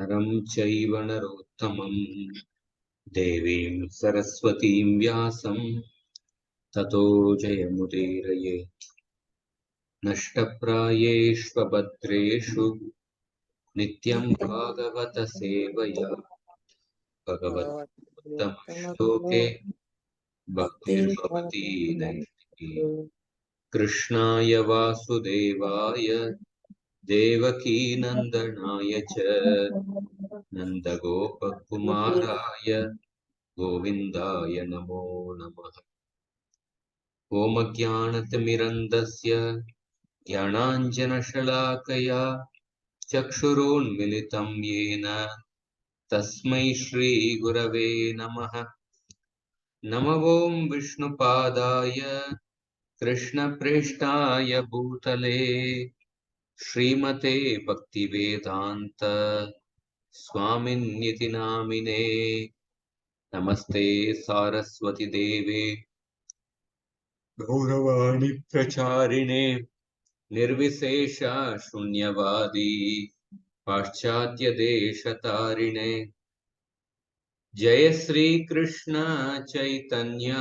नरं चैव नरोत्तमं देवीं सरस्वतीं व्यासं ततो जयमुदीरये। नष्टप्रायेष्वभद्रेषु नित्यं भागवतसेवया भगवतोत्तमश्लोके भक्तिर्भवति नैष्टिकी। कृष्णाय वासुदेवाय देवकीनन्दनाय च नन्दगोपकुमाराय गोविन्दाय नमो नमः। ॐ अज्ञानतिमिरन्धस्य ज्ञानाञ्जनशलाकया चक्षुरुन्मिलितं येन तस्मै श्रीगुरवे नमः। नमो ॐ विष्णुपादाय कृष्णप्रेष्ठाय भूतले श्रीमते भक्तिवेदान्त स्वामिन्निति नामिने। नमस्ते सारस्वती देवे गौरवाणी प्रचारिणे निर्विशेष शून्यवादी पाश्चात्य देशतारिणे। जय श्री कृष्ण चैतन्य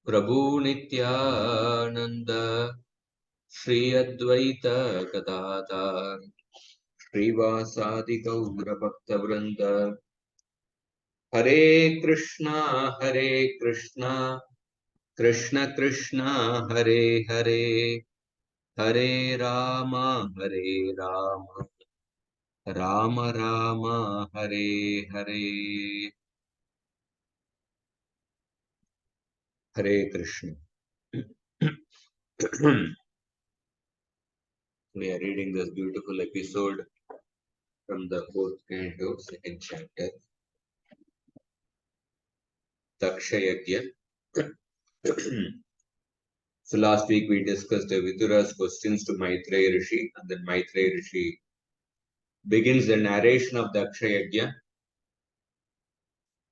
प्रभु नित्यानंद श्री अद्वैत गदाधर श्रीवासादि गौर भक्त वृंद। हरे कृष्णा कृष्ण कृष्ण हरे हरे हरे राम राम राम हरे हरे। हरे Krishna. We are reading this beautiful episode from the fourth canto, second chapter, Daksha Yajna. So last week we discussed Vidura's questions to Maitreya Rishi, and then Maitreya Rishi begins the narration of Daksha Yajna,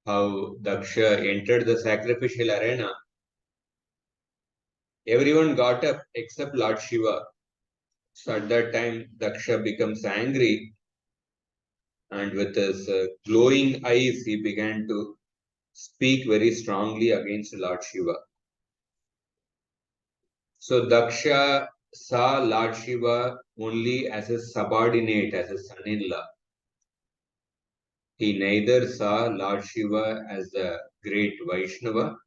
how Daksha entered the sacrificial arena. Everyone got up except Lord Shiva. So at that time, Daksha becomes angry, and with his glowing eyes, he began to speak very strongly against Lord Shiva. So Daksha saw Lord Shiva only as a subordinate, as a son-in-law. He neither saw Lord Shiva as the great Vaishnava,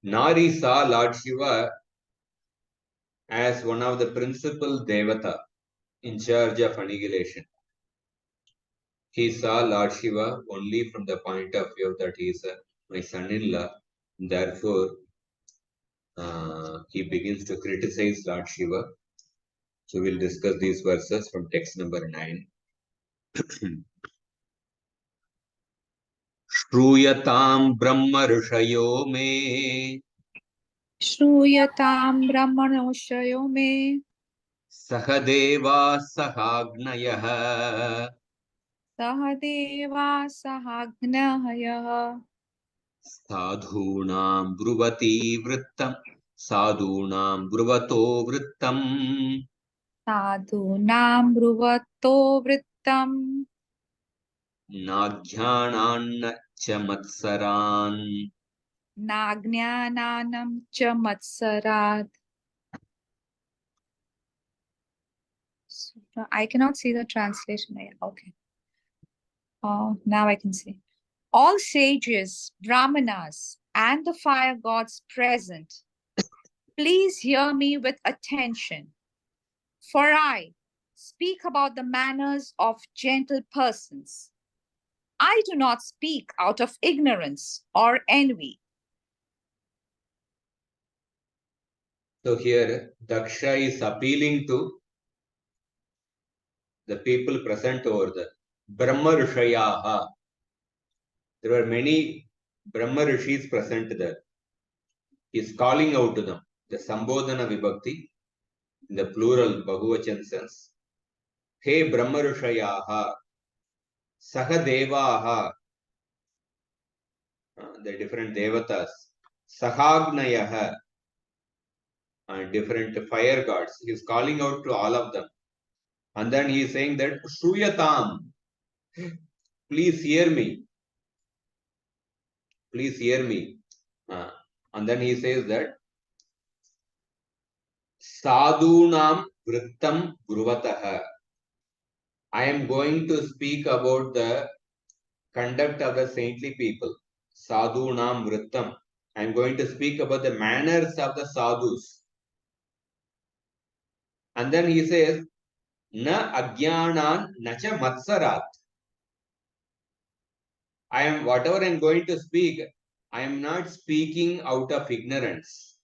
nor he saw Lord Shiva as one of the principal Devata in charge of annihilation. He saw Lord Shiva only from the point of view that he is my son-in-law. Therefore, he begins to criticize Lord Shiva. So we'll discuss these verses from text number 9. श्रूयतां ब्रह्म ऋषयो मे श्रूयतां ब्रह्मणोषयो मे सह देवा सहाग्नयः सह देवा सहाग्नयः साधूनां ब्रुवतो वृत्तम् साधूनां ब्रुवतो वृत्तम् नाज्ञानान्न च मत्सरान् नाज्ञानानं च मत्सरात्. I cannot see the translation. Okay. Now I can see. All sages, brahmanas, and the fire gods present, please hear me with attention, for I speak about the manners of gentle persons. I do not speak out of ignorance or envy. So here Daksha is appealing to the people present over there. Brahma Rishayaha. There were many Brahma Rishis present there. He is calling out to them. The Sambodhana Vibhakti in the plural Bahuvachan sense. Hey Brahma Rishayaha, Saha Devaha, the different Devatas, Sahagnayaha, and different fire gods. He is calling out to all of them. And then he is saying that Shruyatam, please hear me. Please hear me. And then he says that Sadhunam Vrittam Bruvataha. I am going to speak about the conduct of the saintly people. Sadhunam Vrittam. I am going to speak about the manners of the sadhus. And then he says, Na Ajnanan Nacha Matsarat. Whatever I am going to speak, I am not speaking out of ignorance.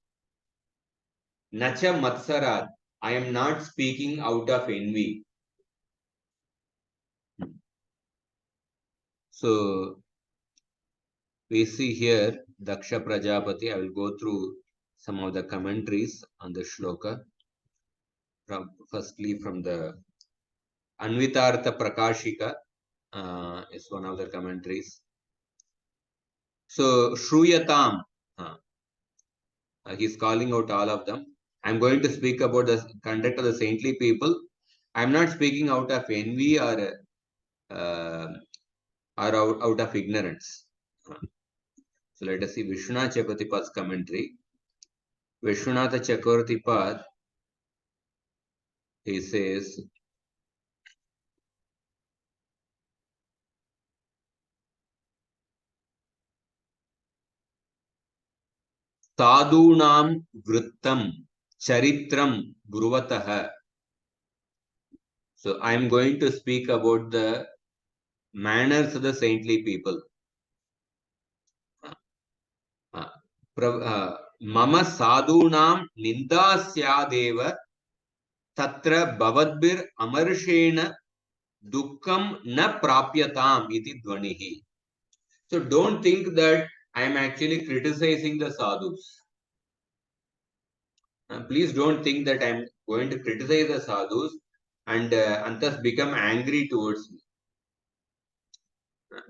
Nacha Matsarat. I am not speaking out of envy. So we see here Daksha Prajapati. I will go through some of the commentaries on the shloka. Firstly, from the Anvitartha Prakashika is one of the commentaries. So Shruyatam, he's calling out all of them. I'm going to speak about the conduct of the saintly people. I'm not speaking out of envy or out of ignorance. So let us see Vishwanath Chakravarti's commentary. Vishwanath Chakravarti, he says, Sadhunam Vrittam Charitram Bruvataha. So I am going to speak about the manners of the saintly people. Mama sadhunam nindasyadeva tatra bhavadbir amarshena dukkam na prapyatam iti dvanihi. So don't think that I am actually criticizing the sadhus. Please don't think that I am going to criticize the sadhus and thus become angry towards me.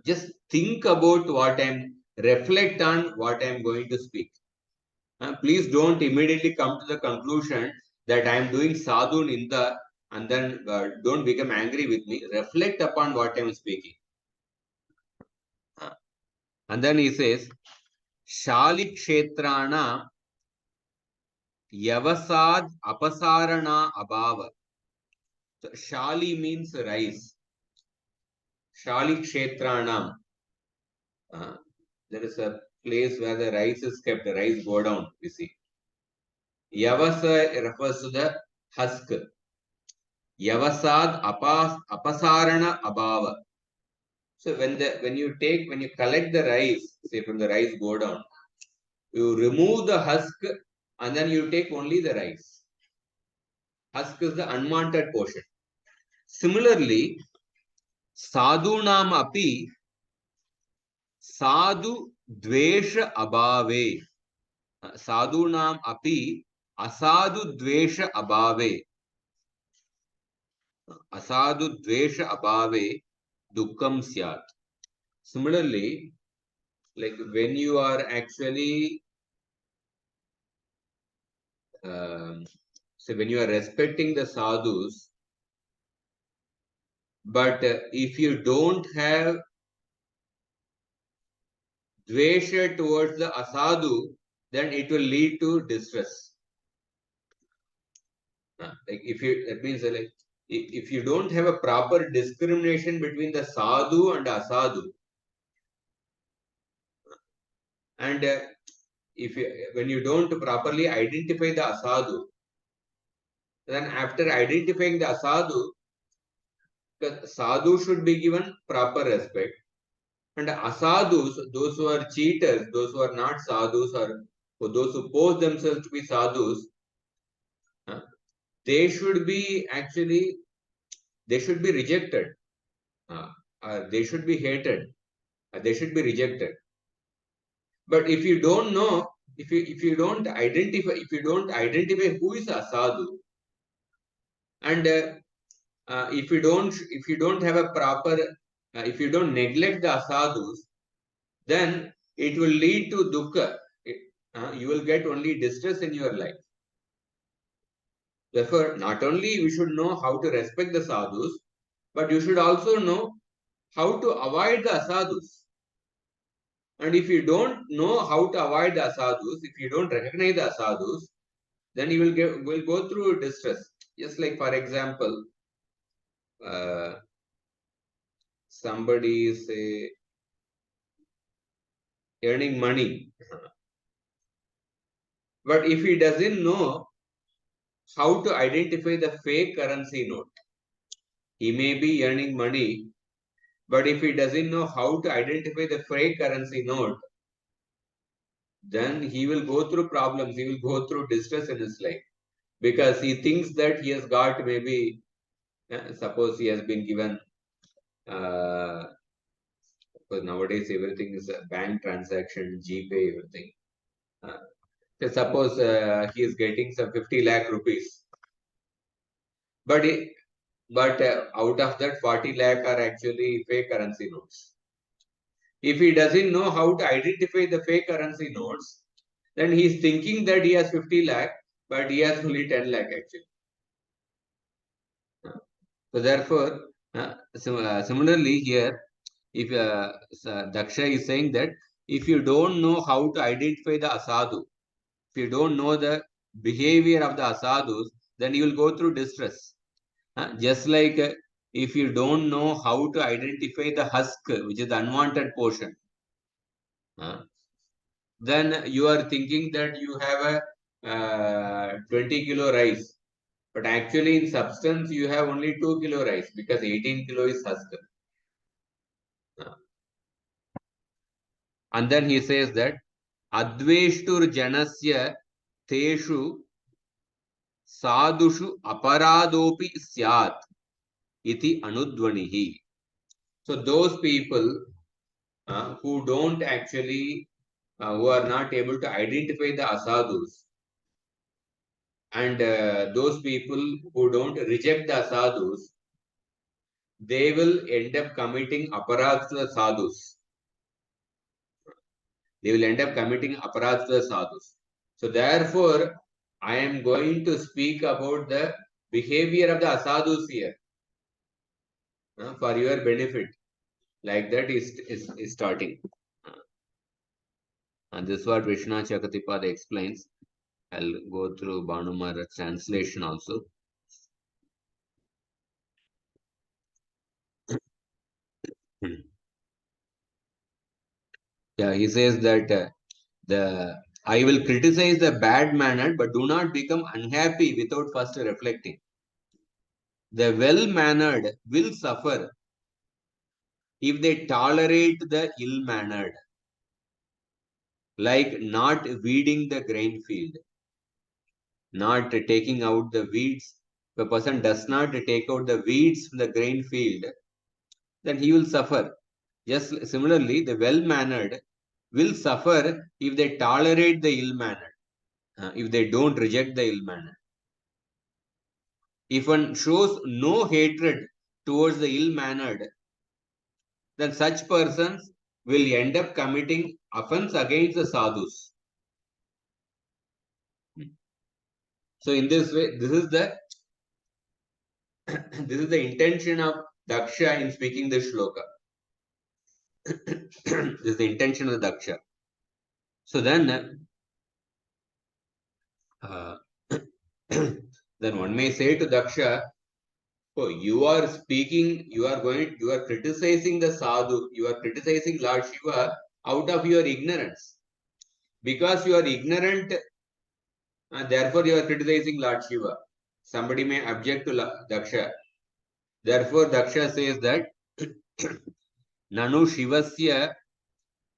Just think about what I am, reflect on what I am going to speak. Please don't immediately come to the conclusion that I am doing sadhu ninda and then don't become angry with me. Reflect upon what I am speaking. And then he says, Shali Kshetrana Yavasad Apasarana Abhava. So, Shali means rice. Shali Kshetranam. There is a place where the rice is kept, the rice go down, you see. Yavasa refers to the husk. Yavasad apasarana abhava. So when you collect the rice, say from the rice go down, you remove the husk and then you take only the rice. Husk is the unwanted portion. Similarly, sadhunam api sadhu dvesha abhave. Sadhunam api asadu dvesha abhave. Asadu dvesha abhave dukkam syat. Similarly, like when you are actually so when you are respecting the sadhus, but if you don't have dvesha towards the asadu, then it will lead to distress. Like that means like if you don't have a proper discrimination between the sadhu and asadu, and when you don't properly identify the asadu, then after identifying the asadu, the sadhu should be given proper respect. And asadhus, those who are cheaters, those who are not sadhus, or those who pose themselves to be sadhus, they should be rejected. They should be hated. They should be rejected. But if you don't know, if you don't identify who is asadhu, and if you don't have a proper, if you don't neglect the asadhus, then it will lead to dukkha. You will get only distress in your life. Therefore, not only we should know how to respect the sadhus, but you should also know how to avoid the asadhus. And if you don't know how to avoid the asadhus, if you don't recognize the asadhus, then you will go through distress. Just like, for example, somebody is earning money, but if he doesn't know how to identify the fake currency note, he may be earning money, but if he doesn't know how to identify the fake currency note, then he will go through problems, he will go through distress in his life, because he thinks that he has got maybe, suppose he has been given, because nowadays everything is a bank transaction, GPay, everything. So suppose he is getting some 50 lakh rupees, but out of that 40 lakh are actually fake currency notes. If he doesn't know how to identify the fake currency notes, then he is thinking that he has 50 lakh, but he has only 10 lakh actually. So therefore, similarly here, if Daksha is saying that if you don't know how to identify the asadu, if you don't know the behavior of the asadus, then you will go through distress. Just like if you don't know how to identify the husk, which is the unwanted portion, then you are thinking that you have a 20 kilo rice, but actually in substance you have only 2 kilo rice, because 18 kilo is husk. And then he says that adveshtur janasya teshu sadushu aparadopi syat iti anudvanihi. So those people who don't actually, who are not able to identify the asadhus, and those people who don't reject the asadhus, they will end up committing aparadhs to the sadhus. They will end up committing aparadhs to the sadhus. So therefore, I am going to speak about the behavior of the asadhus here for your benefit. Like that is starting. And this is what Vishnu Chakatipada explains. I'll go through Bhanu Maharaj's translation also. Yeah, he says that I will criticize the bad mannered, but do not become unhappy without first reflecting. The well mannered will suffer if they tolerate the ill mannered, like not weeding the grain field, not taking out the weeds. If a person does not take out the weeds from the grain field, then he will suffer. Just similarly, the well mannered will suffer if they tolerate the ill mannered, if they don't reject the ill mannered. If one shows no hatred towards the ill mannered, then such persons will end up committing offense against the sadhus. So in this way, this is the this is the intention of Daksha in speaking this shloka. This is the intention of the Daksha. So then, then one may say to Daksha, oh, you are speaking, you are criticizing the sadhu, you are criticizing Lord Shiva out of your ignorance. Because you are ignorant, therefore you are criticizing Lord Shiva. Somebody may object to Daksha. Therefore, Daksha says that Nanu Shivasya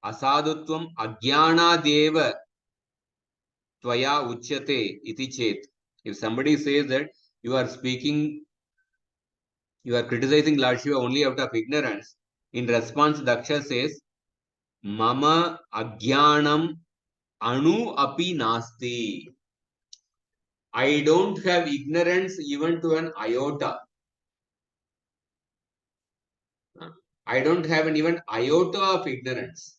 asadutvam ajnanadeva tvaya uchyate iti chet. If somebody says that you are speaking, you are criticizing Lord Shiva only out of ignorance, in response, Daksha says, Mama ajnanam anu api nasti. I don't have ignorance even to an iota. I don't have an even iota of ignorance.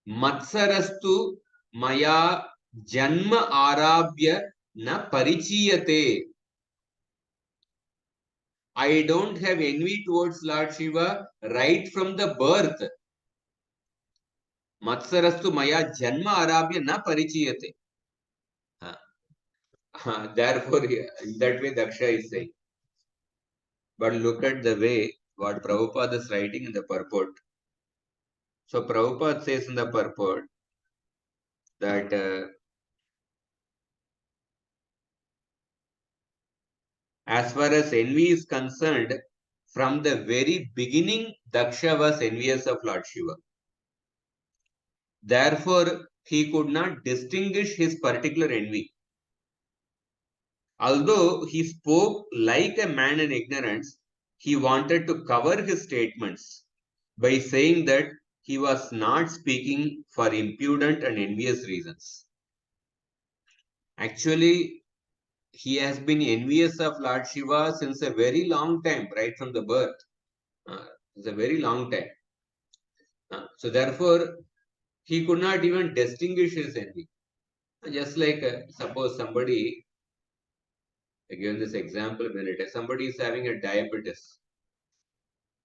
Matsarastu maya janma arabhya na parichiyate. I don't have envy towards Lord Shiva right from the birth. Matsarastu maya janma arabhya na parichiyate. Therefore, in that way, Daksha is saying. But look at the way what Prabhupada is writing in the purport. So Prabhupada says in the purport that as far as envy is concerned, from the very beginning, Daksha was envious of Lord Shiva. Therefore, he could not distinguish his particular envy. Although he spoke like a man in ignorance, he wanted to cover his statements by saying that he was not speaking for impudent and envious reasons. Actually, he has been envious of Lord Shiva since a very long time, right from the birth. It's a very long time. So therefore, he could not even distinguish his envy. Just like suppose somebody, again this example a minute, somebody is having a diabetes.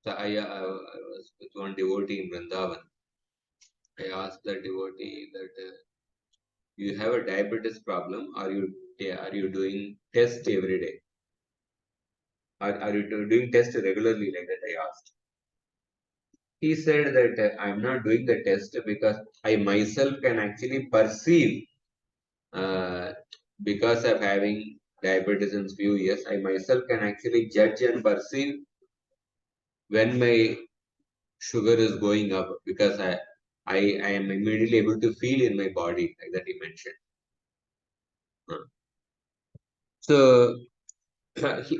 So I was with one devotee in Vrindavan. I asked the devotee that you have a diabetes problem. Are you doing test every day? Are you doing test regularly like that? I asked. He said that I'm not doing the test because I myself can actually perceive uh, because of having diabetes in few years, I myself can actually judge and perceive when my sugar is going up because I am immediately able to feel in my body like that he mentioned. So he,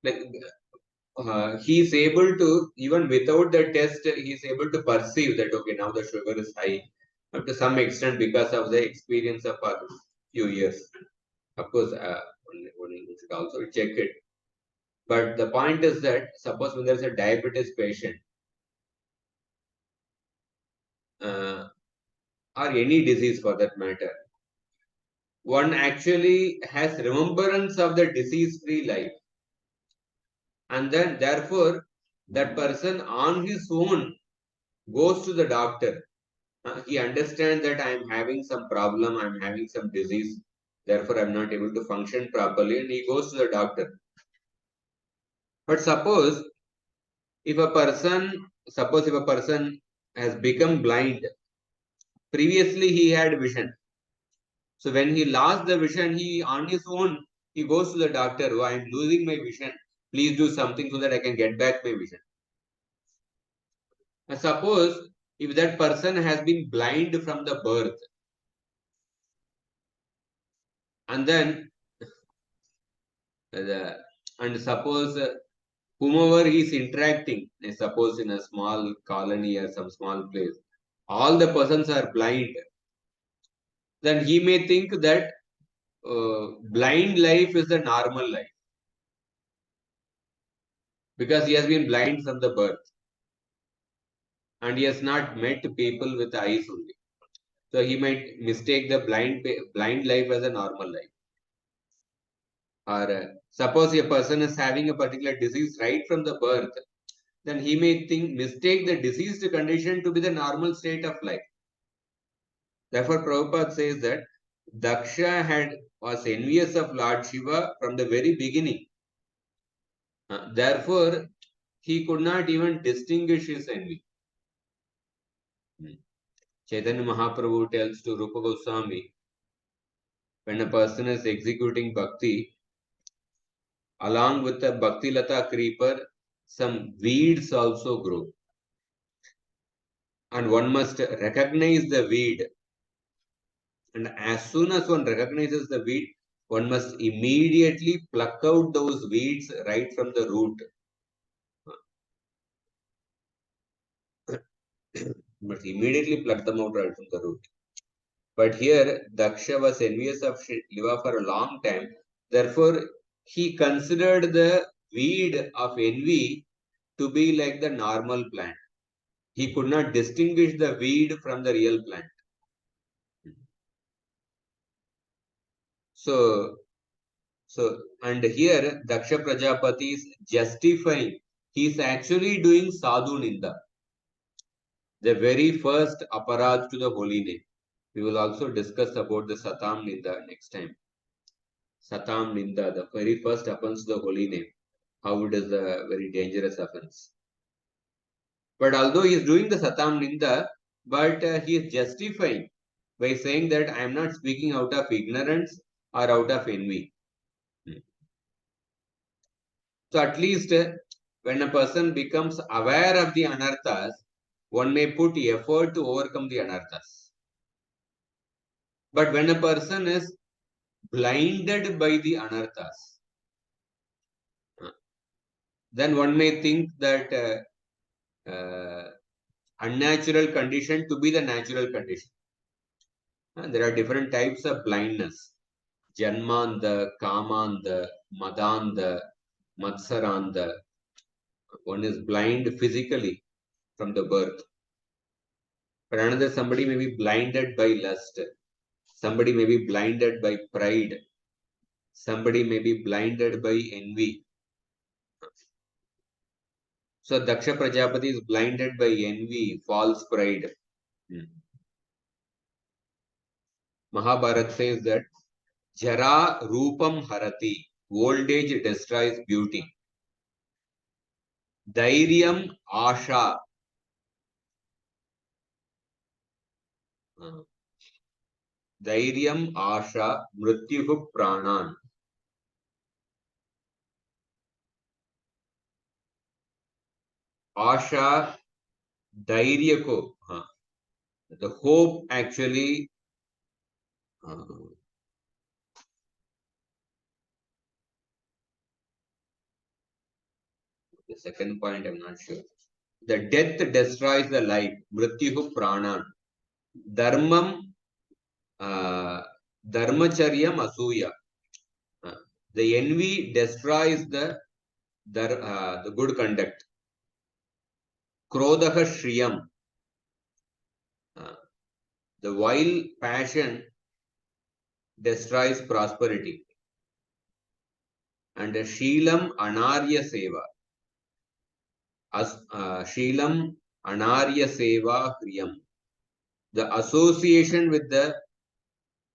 like, he is able to, even without the test, he is able to perceive that okay, now the sugar is high up to some extent because of the experience of a few years. Of course, one should also check it. But the point is that suppose when there is a diabetes patient or any disease for that matter, one actually has remembrance of the disease-free life. And then therefore, that person on his own goes to the doctor. He understands that I am having some problem, I am having some disease, therefore I am not able to function properly, and he goes to the doctor. But suppose if a person has become blind, previously he had vision. So when he lost the vision, he on his own, he goes to the doctor, oh, I am losing my vision. Please do something so that I can get back my vision. And suppose if that person has been blind from the birth, and then and suppose whomever he is interacting, suppose in a small colony or some small place, all the persons are blind, then he may think that blind life is the normal life because he has been blind from the birth and he has not met people with eyes only. So he might mistake the blind life as a normal life. Or suppose a person is having a particular disease right from the birth, then he may mistake the diseased condition to be the normal state of life. Therefore, Prabhupada says that Daksha was envious of Lord Shiva from the very beginning. Therefore, he could not even distinguish his envy. Chaitanya Mahaprabhu tells to Rupa Goswami, when a person is executing bhakti, along with the Bhakti Lata creeper, some weeds also grow. And one must recognize the weed. And as soon as one recognizes the weed, one must immediately pluck out those weeds right from the root. Must immediately pluck them out right from the root. But here, Daksha was envious of Shiva for a long time. Therefore, he considered the weed of envy to be like the normal plant. He could not distinguish the weed from the real plant. So and here Daksha Prajapati is justifying. He is actually doing sadhu ninda, the very first aparad to the holy name. We will also discuss about the Satam Ninda next time. Satam Ninda, the very first offense to the holy name. How it is a very dangerous offense. But although he is doing the Satam Ninda, but he is justifying by saying that I am not speaking out of ignorance or out of envy. So at least when a person becomes aware of the anarthas, one may put effort to overcome the anarthas. But when a person is blinded by the anarthas, then one may think that unnatural condition to be the natural condition. There are different types of blindness. Janmanda, Kamanda, Madanda, Matsaranda. One is blind physically from the birth. But another, somebody may be blinded by lust. Somebody may be blinded by pride. Somebody may be blinded by envy. So Daksha Prajapati is blinded by envy, false pride. Mahabharata says that Jara Rupam Harati, old age destroys beauty. Dhairyam Asha. Dhairyam Asha Mrityuhu Pranan. Asha Dhairya ko. The hope actually the second point I'm not sure. The death destroys the life. Mrityuhu Pranan. Dharmam Dharmacharyam Asuya. The envy destroys the good conduct. Krodhaha Shriyam. The vile passion destroys prosperity. And Sheelam Anarya Seva. Sheelam Anarya Seva Hriyam. The association with the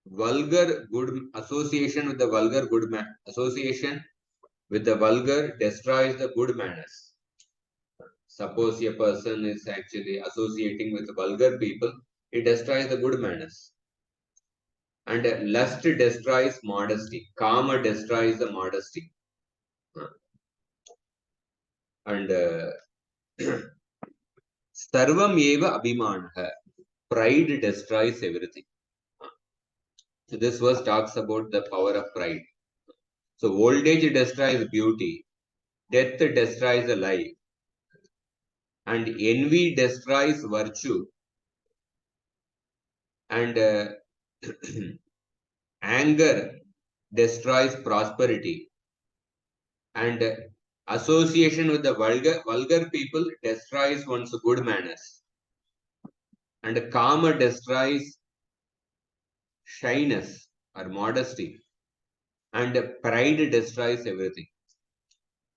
vulgar good association with the vulgar destroys the good manners. Suppose a person is actually associating with vulgar people, it destroys the good manners. And lust destroys modesty. Kama destroys the modesty. And Sarvam eva abhimanaha. Pride destroys everything. So this verse talks about the power of pride. So old age destroys beauty. Death destroys the life. And envy destroys virtue. And anger destroys prosperity. And association with the vulgar people destroys one's good manners. And Kama destroys shyness or modesty. And pride destroys everything.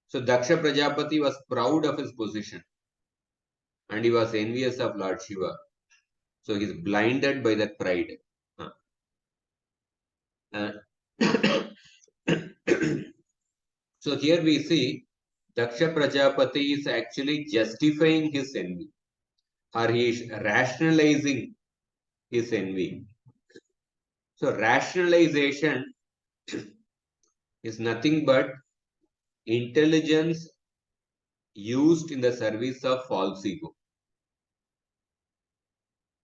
So Daksha Prajapati was proud of his position. And he was envious of Lord Shiva. So he is blinded by that pride. So here we see Daksha Prajapati is actually justifying his envy, or he is rationalizing his envy. So rationalization is nothing but intelligence used in the service of false ego.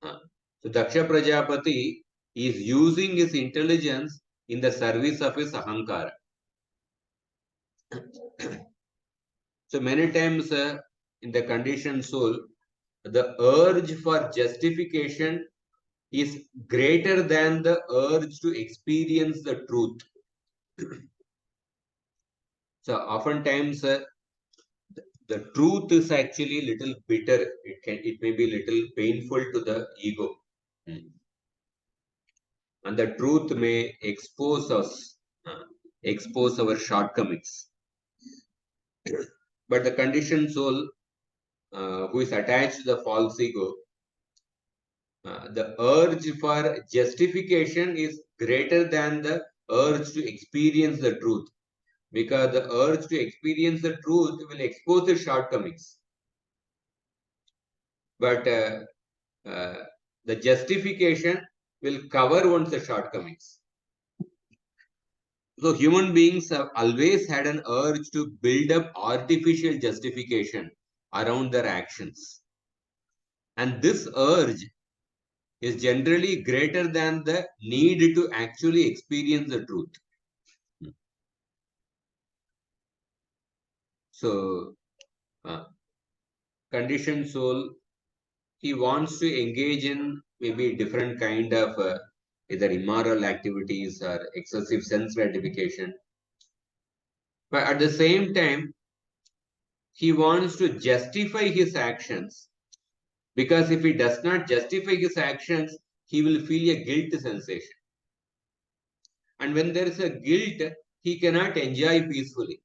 So Daksha Prajapati is using his intelligence in the service of his ahankara. So many times in the conditioned soul, the urge for justification is greater than the urge to experience the truth. So oftentimes the truth is actually little bitter. It may be little painful to the ego. and the truth may expose us, expose our shortcomings. But the conditioned soul, who is attached to the false ego, the urge for justification is greater than the urge to experience the truth, because the urge to experience the truth will expose the shortcomings. But the justification will cover one's shortcomings. So human beings have always had an urge to build up artificial justification around their actions. And this urge is generally greater than the need to actually experience the truth. So, conditioned soul, he wants to engage in maybe different kind of either immoral activities or excessive sense gratification. But at the same time, he wants to justify his actions, because if he does not justify his actions, he will feel a guilt sensation. And when there is a guilt, he cannot enjoy peacefully.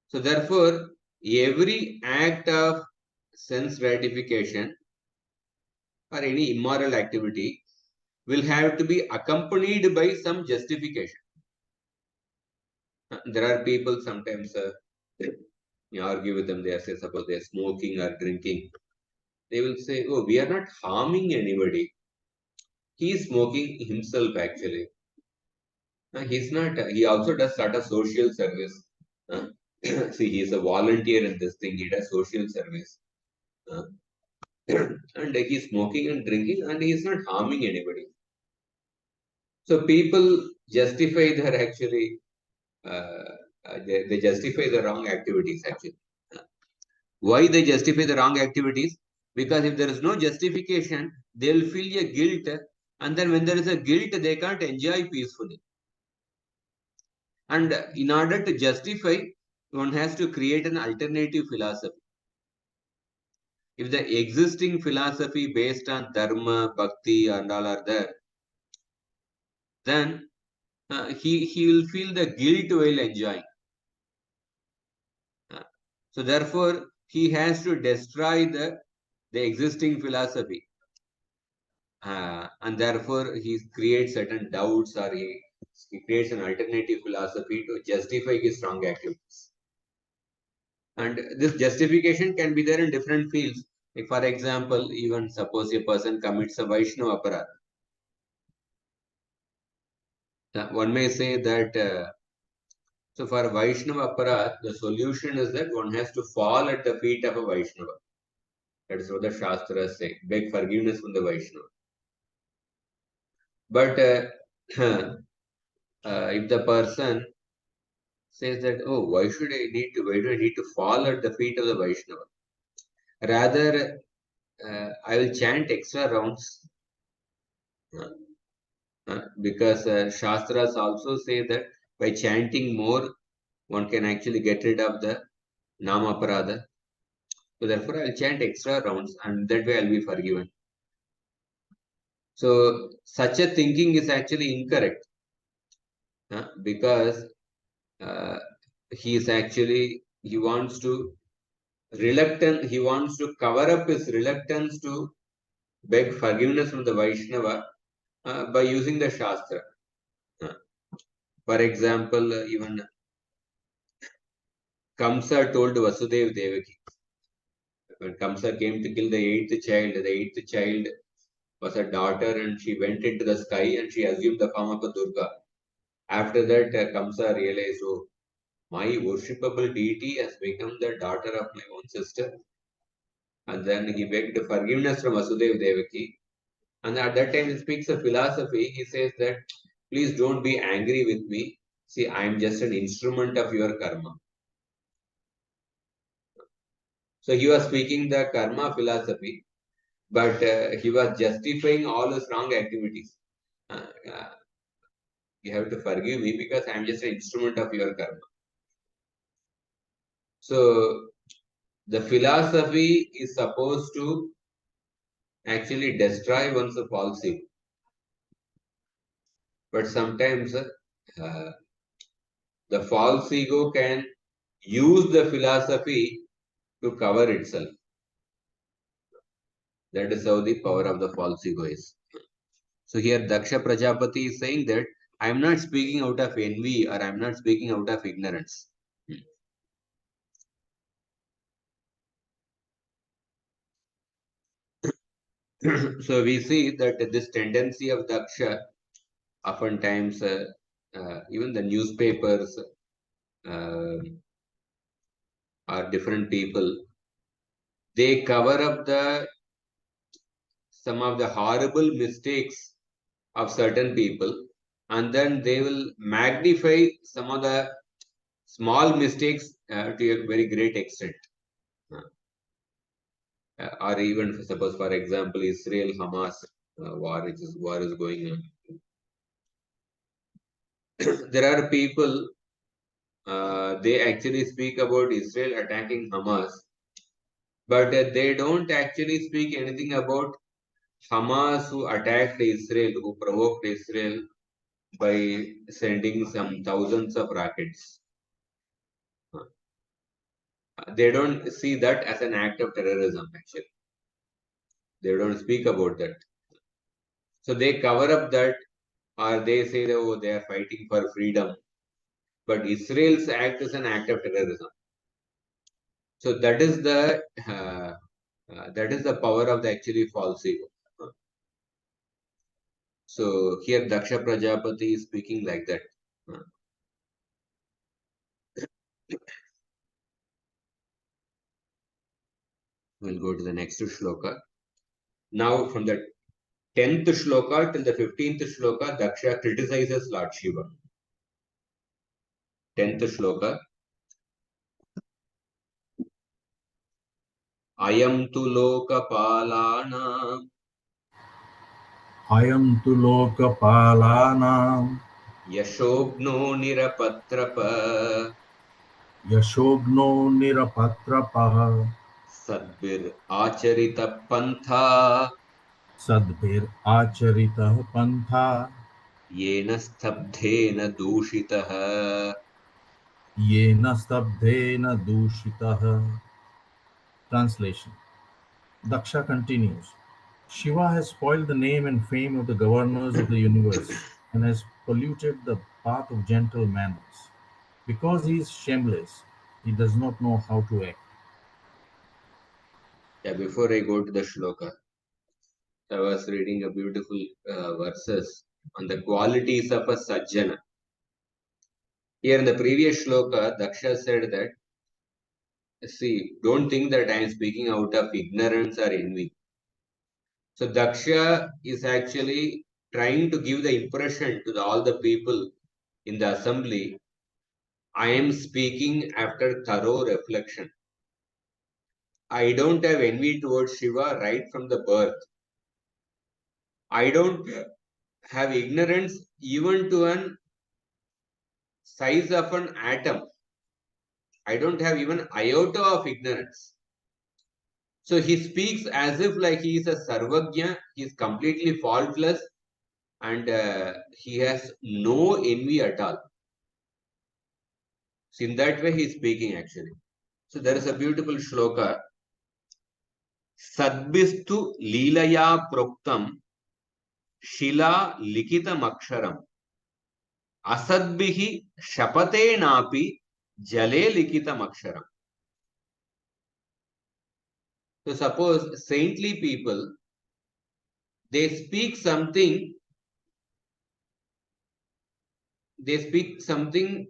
So therefore, every act of sense gratification or any immoral activity will have to be accompanied by some justification. There are people sometimes, you argue with them, they say, suppose they are smoking or drinking. They will say, oh, we are not harming anybody. He is smoking himself actually. He's not, he also does sort of social service. See, he is a volunteer in this thing, he does social service. And he's smoking and drinking and he's not harming anybody. So people justify their actually, they justify the wrong activities actually. Why they justify the wrong activities? Because if there is no justification, they'll feel a guilt, and then when there is a guilt, they can't enjoy peacefully. And in order to justify, one has to create an alternative philosophy. If the existing philosophy based on dharma, bhakti, and all are there, then he will feel the guilt while enjoying. So therefore, he has to destroy the existing philosophy. And therefore, he creates certain doubts, or he creates an alternative philosophy to justify his strong activities. And this justification can be there in different fields. Like for example, even suppose a person commits a Vaishnava aparadha. One may say that, so for Vaishnava aparadha, the solution is that one has to fall at the feet of a Vaishnava. That is what the Shastras say, beg forgiveness from the Vaishnava. But if the person says that, oh, why do I need to fall at the feet of the Vaishnava? Rather, I will chant extra rounds. Because Shastras also say that by chanting more, one can actually get rid of the Nama Aparadha. So therefore, I'll chant extra rounds and that way I'll be forgiven. So such a thinking is actually incorrect. Because he wants to he wants to cover up his reluctance to beg forgiveness from the Vaishnava by using the Shastra. For example, even Kamsa told Vasudeva Devaki, when Kamsa came to kill the eighth child was a daughter and she went into the sky and she assumed the form of a Durga. After that, Kamsa realized, oh, my worshipable deity has become the daughter of my own sister. And then he begged forgiveness from Vasudeva Devaki. And at that time, he speaks of philosophy. He says that, please don't be angry with me. See, I am just an instrument of your karma. So he was speaking the karma philosophy, but he was justifying all his wrong activities. You have to forgive me because I am just an instrument of your karma. So the philosophy is supposed to actually destroy one's false ego. But sometimes the false ego can use the philosophy to cover itself. That is how the power of the false ego is. So here Daksha Prajapati is saying that I am not speaking out of envy or I am not speaking out of ignorance. So we see that this tendency of Daksha, oftentimes even the newspapers or different people, they cover up some of the horrible mistakes of certain people, and then they will magnify some of the small mistakes to a very great extent. Or even suppose, for example, Israel Hamas war, war is going on. There are people, they actually speak about Israel attacking Hamas, but they don't actually speak anything about Hamas who attacked Israel, who provoked Israel by sending some thousands of rockets. They don't see that as an act of terrorism, actually. They don't speak about that. So they cover up that, or they say that, oh, they are fighting for freedom. But Israel's act is an act of terrorism. So that is the power of the actually false ego. So here Daksha Prajapati is speaking like that. We'll go to the next shloka. Now from the 10th shloka till the 15th shloka, Daksha criticizes Lord Shiva. 10th shloka. Ayam tu lokapalana Ayam tu lokapalana yashogno nirapatrapa Yashogno nirapatrapaha sadbir acharita pantha Sadbhir acharitah pantha yena stabdhena dushitah. Yena stabdhena dushitah. Translation. Daksha continues. Shiva has spoiled the name and fame of the governors of the universe and has polluted the path of gentle manners. Because he is shameless, he does not know how to act. Yeah, before I go to the shloka, I was reading a beautiful verses on the qualities of a sajjana. Here in the previous shloka, Daksha said that, see, don't think that I am speaking out of ignorance or envy. So Daksha is actually trying to give the impression to all the people in the assembly, I am speaking after thorough reflection. I don't have envy towards Shiva right from the birth. I don't have ignorance even to an size of an atom. I don't have even iota of ignorance. So he speaks as if like he is a sarvagya, he is completely faultless, and he has no envy at all. So in that way he is speaking actually. So there is a beautiful shloka. Sadbistu Leelaya Proktam Shila Likitam Aksharam Asadbihi Shapate Napi Jale Likitam Aksharam. So suppose saintly people, they speak something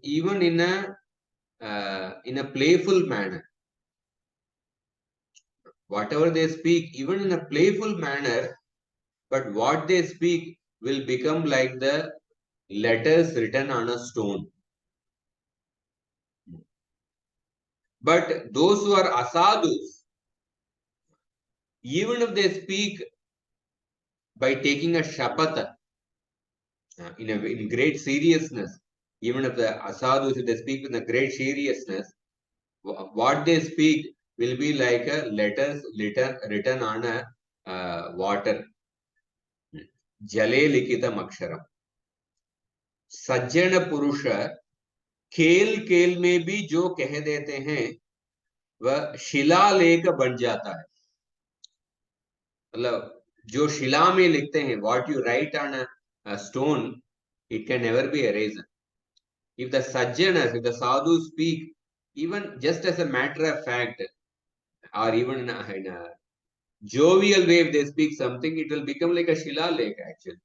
even in a playful manner. Whatever they speak, even in a playful manner, but what they speak will become like the letters written on a stone. But those who are asadhus, even if they speak by taking a shapata in great seriousness, even if the asadhus, if they speak with a great seriousness, what they speak will be like a letters written on a water. Jale likitam aksharam. सज्जन पुरुष खेल खेल में भी जो कह देते हैं वह शिलालेख बन जाता है. मतलब जो शिला में लिखते हैं, what you write on a stone, it can never be erased. If the sajjanas, if the sadhus speak, even just as a matter of fact, or even in a jovial way, if they speak something, it will become like a shila lake actually.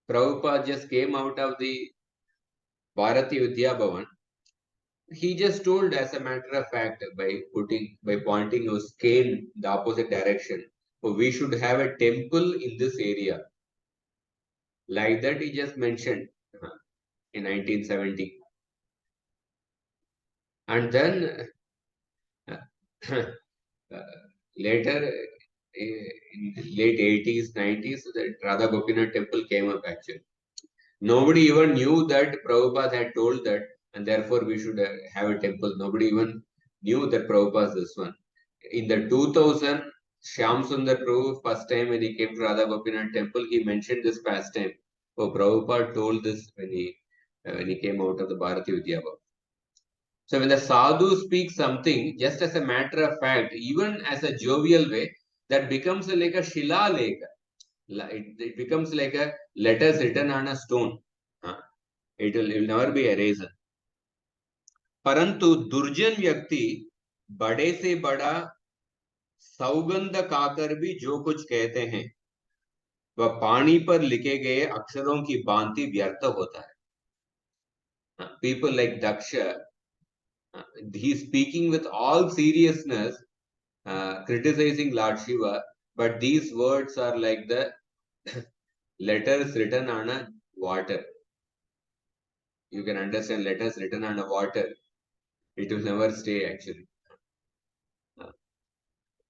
Prabhupada just came out of the Bharati Vidya Bhavan. He just told as a matter of fact by pointing his cane the opposite direction. So we should have a temple in this area. Like that he just mentioned in 1970. And then later in late 80s, 90s, the Radha Gopinath temple came up actually. Nobody even knew that Prabhupada had told that, and therefore we should have a temple. Nobody even knew that Prabhupada is this one. In the 2000, Shyam Sundar Prabhu, first time when he came to Radha Gopinath temple, he mentioned this pastime. Oh, Prabhupada told this when he came out of the Bharati Vidya Bhavan. So when the sadhu speaks something, just as a matter of fact, even as a jovial way, that becomes like a shila leka. It becomes like a letters written on a stone. It will never be erased. परंतु दुर्जन व्यक्ति बड़े से बड़ा सौगंध खाकर भी जो कुछ कहते हैं वह पानी पर लिखे गए अक्षरों की भांति व्यर्थ होता है. People like Daksha, he is speaking with all seriousness, criticizing Lord Shiva, but these words are like the letters written on a water. You can understand letters written on a water. It will never stay actually.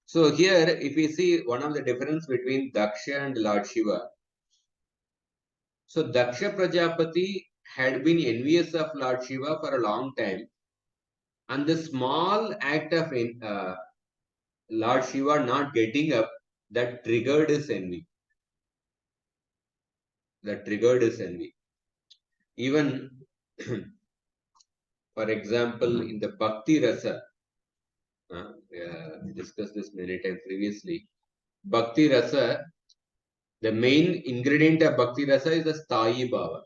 So here, if we see one of the difference between Daksha and Lord Shiva. So Daksha Prajapati had been envious of Lord Shiva for a long time. And the small act of Lord Shiva not getting up, that triggered his envy. That triggered his envy. Even, for example, in the Bhakti Rasa, we discussed this many times previously. Bhakti Rasa, the main ingredient of Bhakti Rasa is the Sthayi Bhava.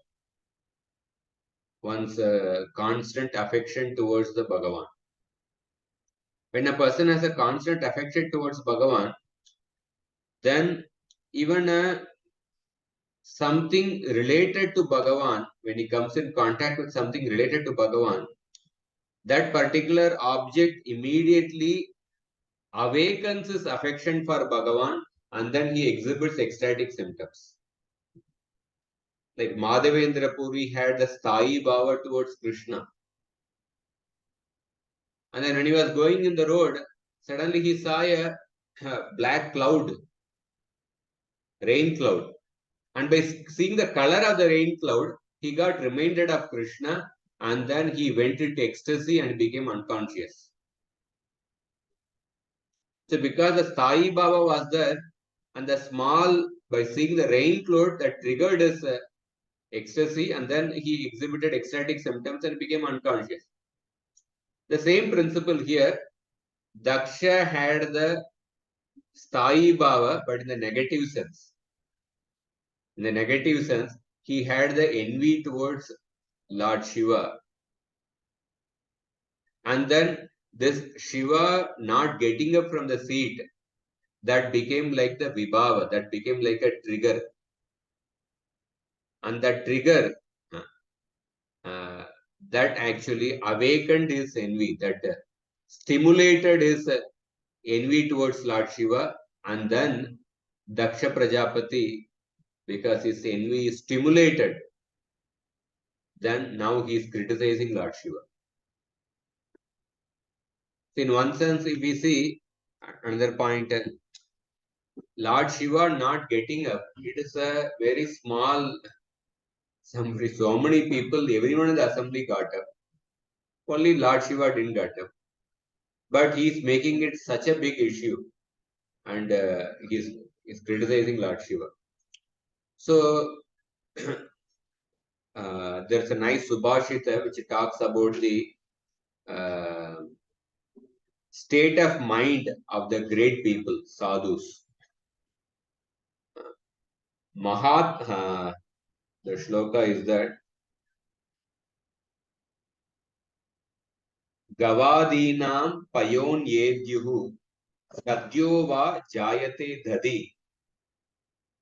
One's constant affection towards the Bhagavan. When a person has a constant affection towards Bhagavan, then even something related to Bhagavan, when he comes in contact with something related to Bhagavan, that particular object immediately awakens his affection for Bhagavan, and then he exhibits ecstatic symptoms. Like Madhavendra Puri had the Sthayi Bhava towards Krishna. And then when he was going in the road, suddenly he saw a black cloud, rain cloud. And by seeing the color of the rain cloud, he got reminded of Krishna, and then he went into ecstasy and became unconscious. So because the Sthayi Bhava was there, and by seeing the rain cloud, that triggered his ecstasy, and then he exhibited ecstatic symptoms and became unconscious. The same principle here, Daksha had the Sthayi Bhava, but in the negative sense. In the negative sense, he had the envy towards Lord Shiva. And then this Shiva not getting up from the seat, that became like the Vibhava, that became like a trigger. And that trigger, that actually awakened his envy, that stimulated his envy towards Lord Shiva. And then Daksha Prajapati, because his envy is stimulated, then now he is criticizing Lord Shiva. So in one sense, if we see another point, Lord Shiva not getting up, it is a very small, so many people, everyone in the assembly got up. Only Lord Shiva didn't get up. But he is making it such a big issue, and he's criticizing Lord Shiva. So there's a nice Subhashita which talks about the state of mind of the great people, sadhus. The shloka is that Gavadinam payon yedyuhu sadyo va jayate dadi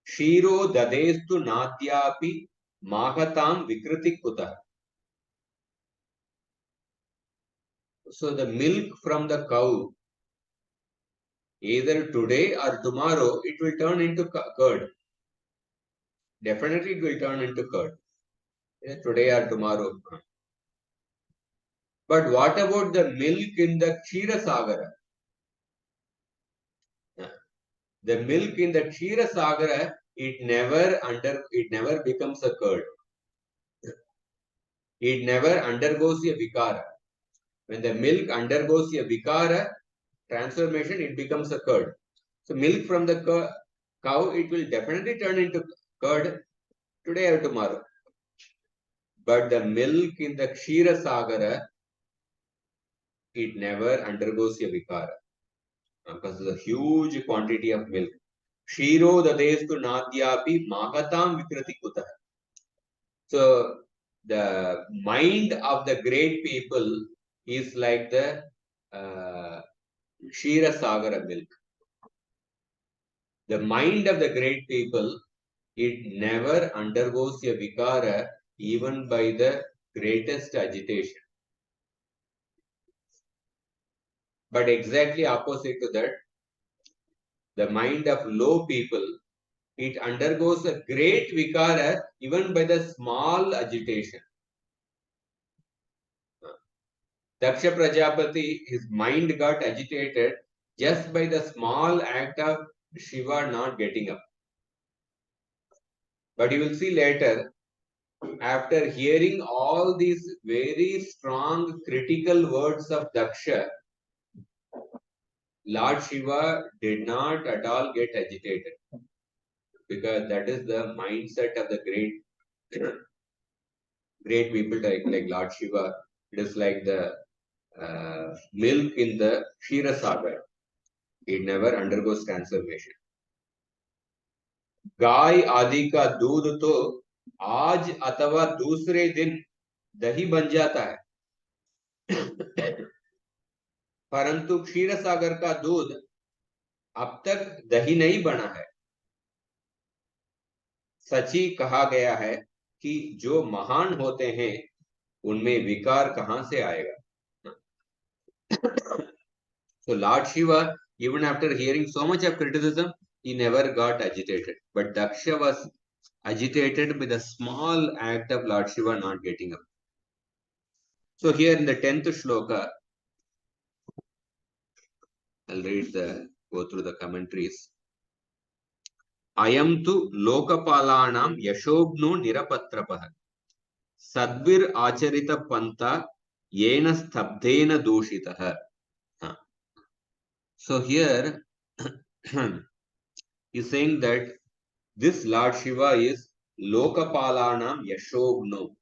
shiro dadestu nadyapi mahatam vikriti kuta. So the milk from the cow, either today or tomorrow, it will turn into curd. Definitely it will turn into curd. Today or tomorrow. But what about the milk in the Kshira Sagara? The milk in the Kshira Sagara, it never becomes a curd. It never undergoes a vikara. When the milk undergoes a vikara transformation, it becomes a curd. So milk from the cow, it will definitely turn into curd today or tomorrow. But the milk in the Kshira Sagara, it never undergoes a vikara. Because there's a huge quantity of milk. Shiro dadestu nadyapi magatam vikriti kutah. So the mind of the great people is like the Kshira Sagara milk. The mind of the great people, it never undergoes a vikara even by the greatest agitation. But exactly opposite to that, the mind of low people, it undergoes a great vikara even by the small agitation. Daksha Prajapati, his mind got agitated just by the small act of Shiva not getting up. But you will see later, after hearing all these very strong critical words of Daksha, Lord Shiva did not at all get agitated. Because that is the mindset of the great people like Lord Shiva. It is like the milk in the Kshira Sagar. It never undergoes transformation. गाय आदि का दूध तो आज अथवा दूसरे दिन दही बन जाता है, परंतु क्षीर सागर का दूध अब तक दही नहीं बना है. सची कहा गया है कि जो महान होते हैं उनमें विकार कहां से आएगा. So Lord Shiva, even after hearing so much of criticism, he never got agitated. But Daksha was agitated with a small act of Lord Shiva not getting up. So here in the 10th shloka, I'll go through the commentaries. Ayam tu lokapalanam yashobno nirapatrapah sadvir acharita panta yena stabdena doshitah. So here he's saying that this Lord Shiva is Lokapalanam Yashobno.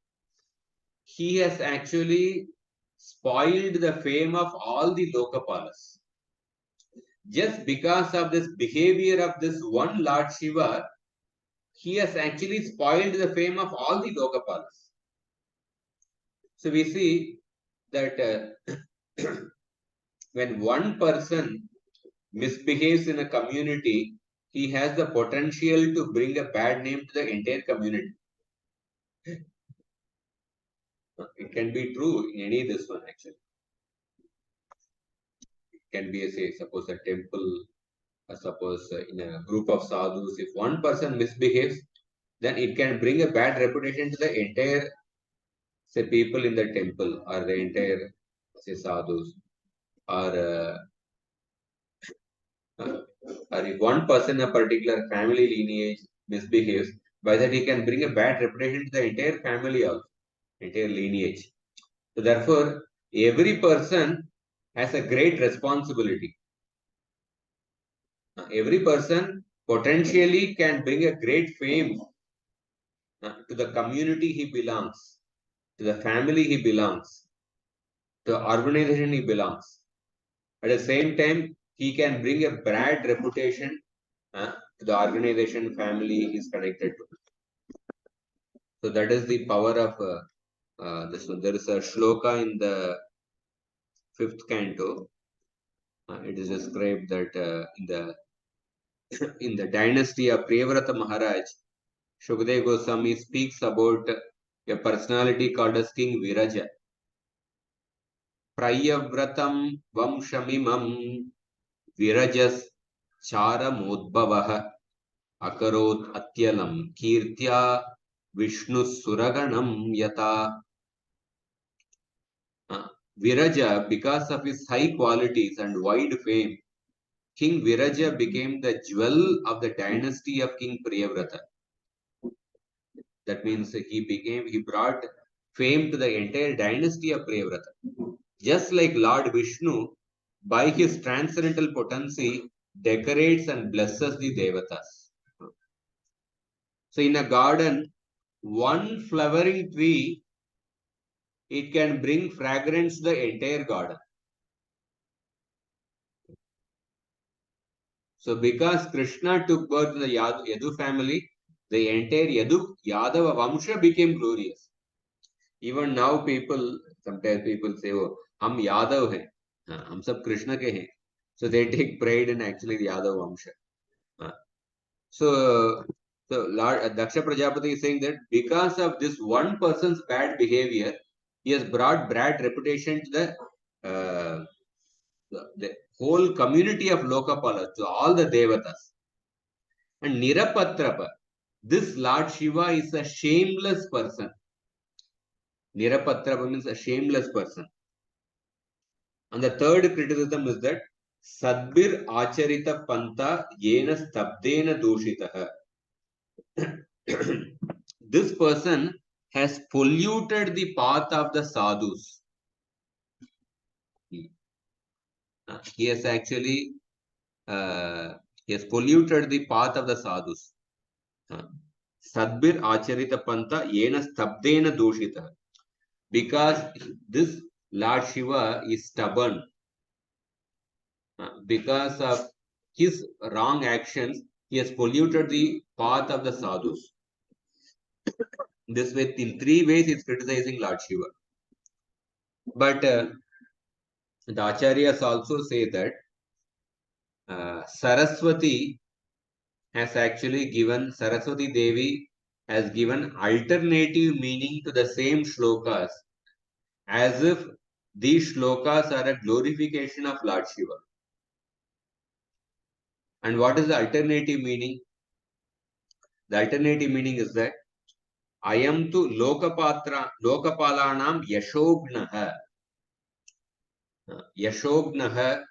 He has actually spoiled the fame of all the Lokapalas. Just because of this behavior of this one Lord Shiva, he has actually spoiled the fame of all the Lokapalas. So we see that when one person misbehaves in a community, he has the potential to bring a bad name to the entire community. It can be true in any this one actually. It can be, say, suppose a temple, or suppose in a group of sadhus. If one person misbehaves, then it can bring a bad reputation to the entire, say, people in the temple or the entire, say, sadhus. Or if one person, a particular family lineage misbehaves, by that he can bring a bad reputation to the entire family also, entire lineage. So therefore, every person has a great responsibility. Every person potentially can bring a great fame to the community he belongs, to the family he belongs, to the organization he belongs. At the same time, he can bring a bad reputation to the organization, family he is connected to. So that is the power of this one. There is a shloka in the 5th canto. It is described that in the dynasty of Priyavrata Maharaj, Shukdev Goswami speaks about a personality called as King Viraja. Prayavratam Vamshamimam Virajas Charamodbhavah Akarot Atyalam Kirtya Vishnu Suraganam Yata. Viraja, because of his high qualities and wide fame, King Viraja became the jewel of the dynasty of King Priyavrata. That means he brought fame to the entire dynasty of Priyavrata. Just like Lord Vishnu, by his transcendental potency, decorates and blesses the Devatas. So in a garden, one flowering tree, it can bring fragrance to the entire garden. So because Krishna took birth in the Yadu family, the entire Yadava Vamsha became glorious. Even now sometimes people say, oh, hum Yadav hai, hum sab Krishna ke hai. So they take pride in actually the Yadav Vamsha. So Lord Daksha Prajapati is saying that because of this one person's bad behavior, he has brought bad reputation to the whole community of Lokapala, to all the Devatas. And Nirapatrapa, this Lord Shiva is a shameless person. Nirapatrapa means a shameless person. And the third criticism is that Sadbir Acharita Panta Yena Stabdena Doshitaha. This person has polluted the path of the sadhus. He has actually he has polluted the path of the sadhus. Sadbir Acharita Panta Yena Stabdena Doshitaha. Because this Lord Shiva is stubborn. Because of his wrong actions, he has polluted the path of the sadhus. This way, in 3 ways, he is criticizing Lord Shiva. But the Acharyas also say that Saraswati has actually given, Saraswati Devi has given alternative meaning to the same shlokas, as if these shlokas are a glorification of Lord Shiva. And what is the alternative meaning? The alternative meaning is that I am to Lokapalanam Yashognaha. Yashognaha.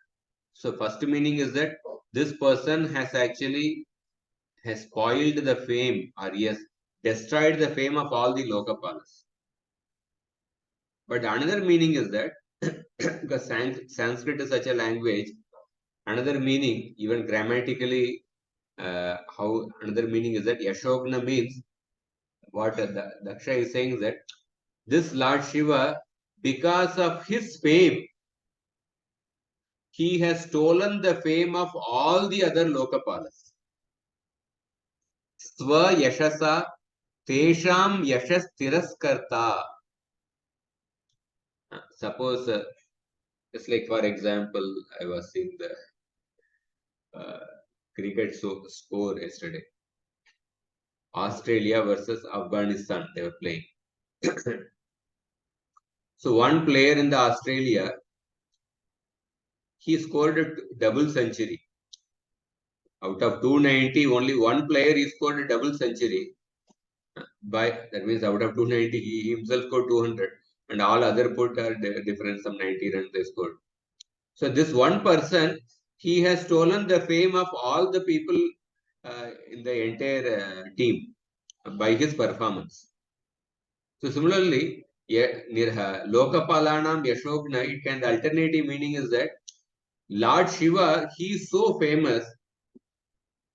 So first meaning is that this person has spoiled the fame, or he has destroyed the fame of all the Lokapalas. But another meaning is that because Sanskrit is such a language, another meaning, even grammatically, how another meaning is that Yashogna means what Daksha is saying is that this Lord Shiva, because of his fame, he has stolen the fame of all the other Lokapalas. Swa Yashasa Tesham Yashas Tiraskarta. Suppose, just like for example, I was seeing the cricket score yesterday. Australia versus Afghanistan, they were playing. So one player in the Australia, he scored a double century. Out of 290, only one player he scored a double century. That means out of 290, he himself scored 200, and all other put a difference, some 90 runs they scored. So this one person, he has stolen the fame of all the people in the entire team by his performance. So similarly, Lokapalanam Yashogna, the alternative meaning is that Lord Shiva, he is so famous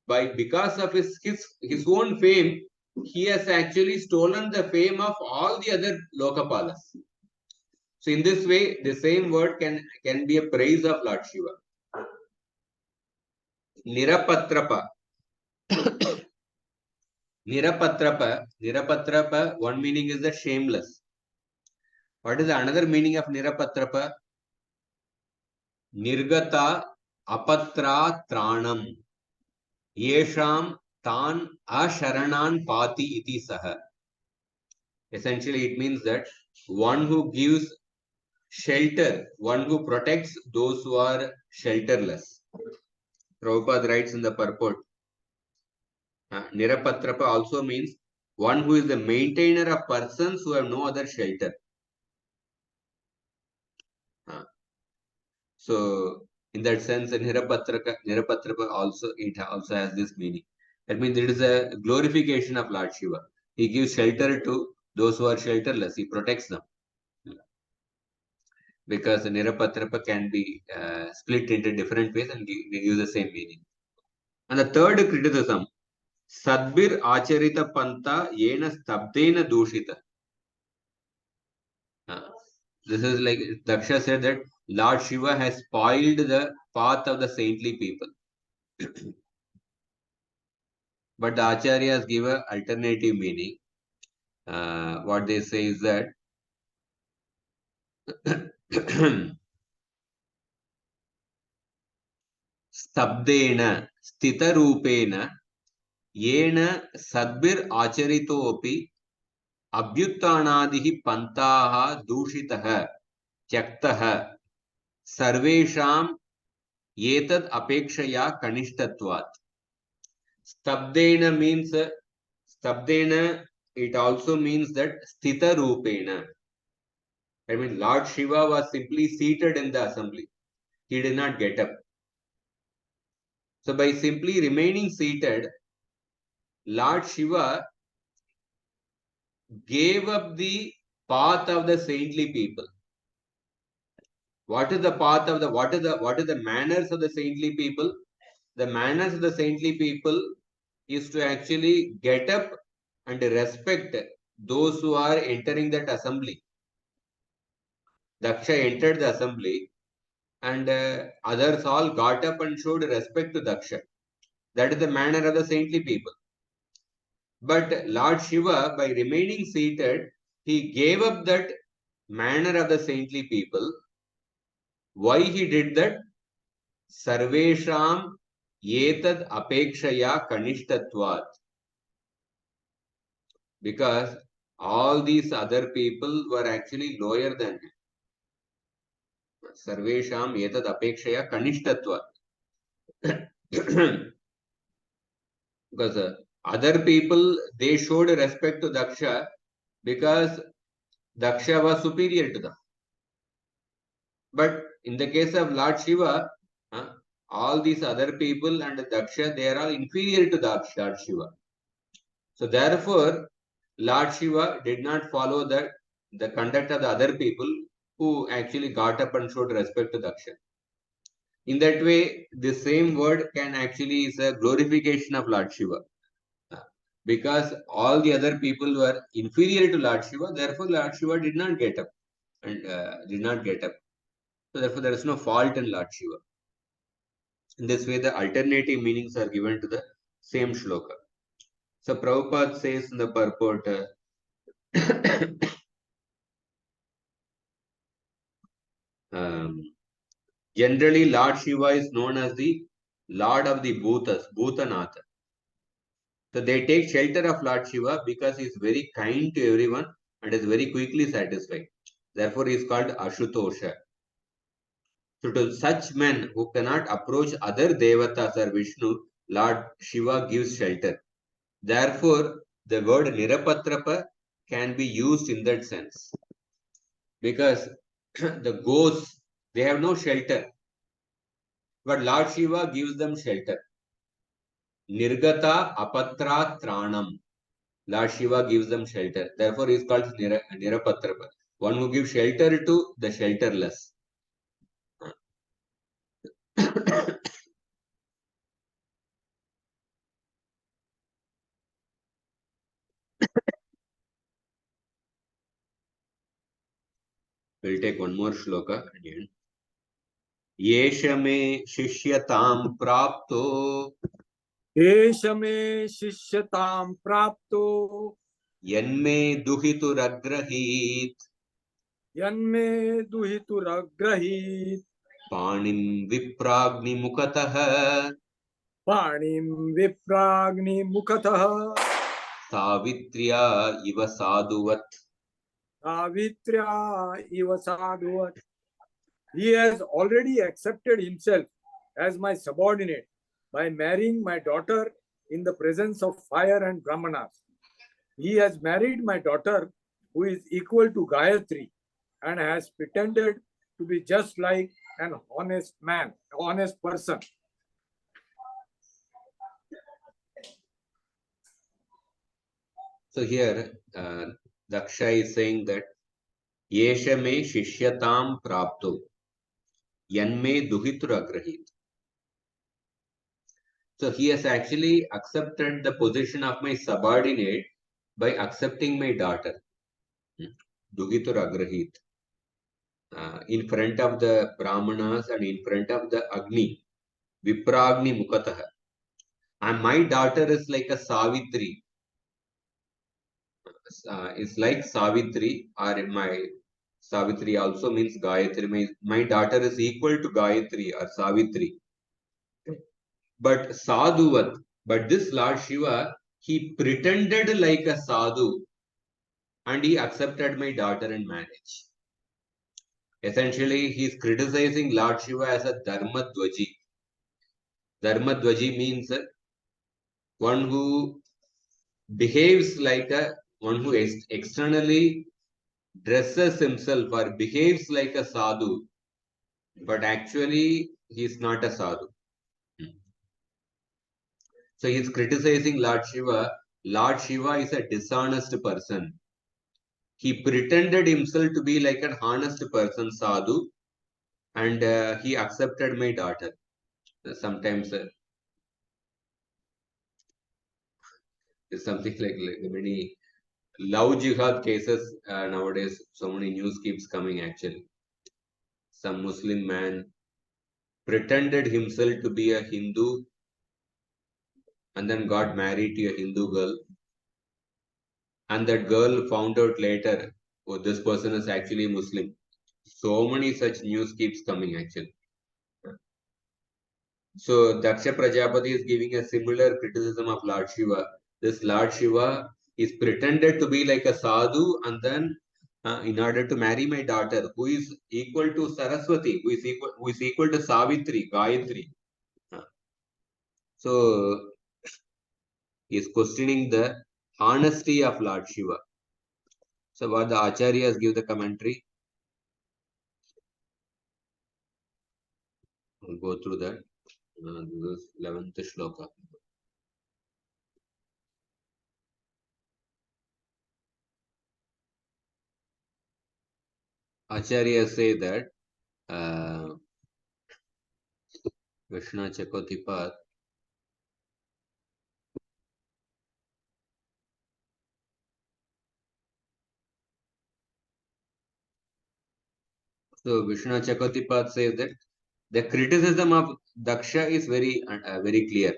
because of his own fame, he has actually stolen the fame of all the other Lokapalas. So in this way, the same word can be a praise of Lord Shiva. Nirapatrapa. Nirapatrapa, one meaning is the shameless. What is the another meaning of Nirapatrapa? Nirgata apatra tranam. Yesham tan asharanan pati iti saha. Essentially, it means that one who gives shelter, one who protects those who are shelterless. Prabhupada writes in the purport, Nirapatrapa also means one who is the maintainer of persons who have no other shelter. So, in that sense, Nirapatrapa also, it also has this meaning. That means it is a glorification of Lord Shiva. He gives shelter to those who are shelterless. He protects them. Because Nirapatrapa can be split into different ways and give the same meaning. And the third criticism, Sadbir Acharita Panta Yena Stabdena Dushita. This is like Daksha said that Lord Shiva has spoiled the path of the saintly people. But the Acharyas give an alternative meaning. What they say is that Stabdena Stita Rupena Yena Sadbir Acharitopi Abhyuttanadihi Pantaha Dushitaha Tyaktaha Sarvesham Yetad Apekshaya Kanishtatvat. Stabdena means Stabdena, it also means that Sthita Rupena. I mean, Lord Shiva was simply seated in the assembly. He did not get up. So by simply remaining seated, Lord Shiva gave up the path of the saintly people. What is the path of the what is the manners of the saintly people? The manners of the saintly people is to actually get up and respect those who are entering that assembly. Daksha entered the assembly and others all got up and showed respect to Daksha. That is the manner of the saintly people. But Lord Shiva, by remaining seated, he gave up that manner of the saintly people. Why he did that? Sarvesham yetad apekshaya kanishtatvat. Because all these other people were actually lower than him. Sarvesham yetad apekshaya kanishtatvat. Because other people, they showed respect to Daksha because Daksha was superior to them. But in the case of Lord Shiva, all these other people and Daksha, they are all inferior to Lord Shiva. So therefore, Lord Shiva did not follow the conduct of the other people who actually got up and showed respect to Daksha. In that way, the same word can actually is a glorification of Lord Shiva. Because all the other people were inferior to Lord Shiva, therefore Lord Shiva did not get up and did not get up. So therefore there is no fault in Lord Shiva. In this way, the alternative meanings are given to the same shloka. So Prabhupada says in the purport, generally Lord Shiva is known as the Lord of the Bhutas, Bhutanatha. So they take shelter of Lord Shiva because he is very kind to everyone and is very quickly satisfied. Therefore, he is called Ashutosha. So to such men who cannot approach other devatas or Vishnu, Lord Shiva gives shelter. Therefore, the word Nirapatrapa can be used in that sense. Because the ghosts, they have no shelter. But Lord Shiva gives them shelter. Nirgata apatra tranam. Lord Shiva gives them shelter. Therefore, he is called Nirapatrapa. One who gives shelter to the shelterless. We'll take one more shloka at the end. Yesha me shishyatam prapto एष मे शिष्यतां प्राप्तो yanme duhituragrahit यन्मे दुहितुरग्रहीत् panim vipragni mukatah पाणिं विप्राग्निमुखतः savitriya iva sadhuvat. सावित्र्या इव साधुवत्. He has already accepted himself as my subordinate by marrying my daughter in the presence of fire and Brahmanas. He has married my daughter, who is equal to Gayatri, and has pretended to be just like an honest man, honest person. So here, Daksha is saying that Yesha me shishyatam prapto yanme duhituragrahit. So he has actually accepted the position of my subordinate by accepting my daughter. Duhituragrahit. In front of the Brahmanas and in front of the Agni. Vipragni mukataha. And my daughter is like a Savitri. Is like Savitri, or my Savitri also means Gayatri. My daughter is equal to Gayatri or Savitri. But Sadhuvat, but this Lord Shiva, he pretended like a sadhu and he accepted my daughter in marriage. Essentially, he is criticizing Lord Shiva as a Dharmadvaji. Dharmadvaji means one who behaves like one who externally dresses himself or behaves like a sadhu, but actually he is not a sadhu. So he is criticizing Lord Shiva. Lord Shiva is a dishonest person. He pretended himself to be like an honest person, sadhu, and he accepted my daughter. Sometimes it's something like many love jihad cases nowadays. So many news keeps coming actually. Some Muslim man pretended himself to be a Hindu and then got married to a Hindu girl. And that girl found out later, oh, this person is actually Muslim. So many such news keeps coming actually. So Daksha Prajapati is giving a similar criticism of Lord Shiva. This Lord Shiva is pretended to be like a sadhu, and then in order to marry my daughter, who is equal to Saraswati, who is equal to Savitri, Gayatri. So he is questioning the honesty of Lord Shiva. So what the Acharyas give the commentary. We'll go through that. This is 11th shloka. Acharya say that Krishna Chakotipat so Vishnu Chakotipat says that the criticism of Daksha is very clear.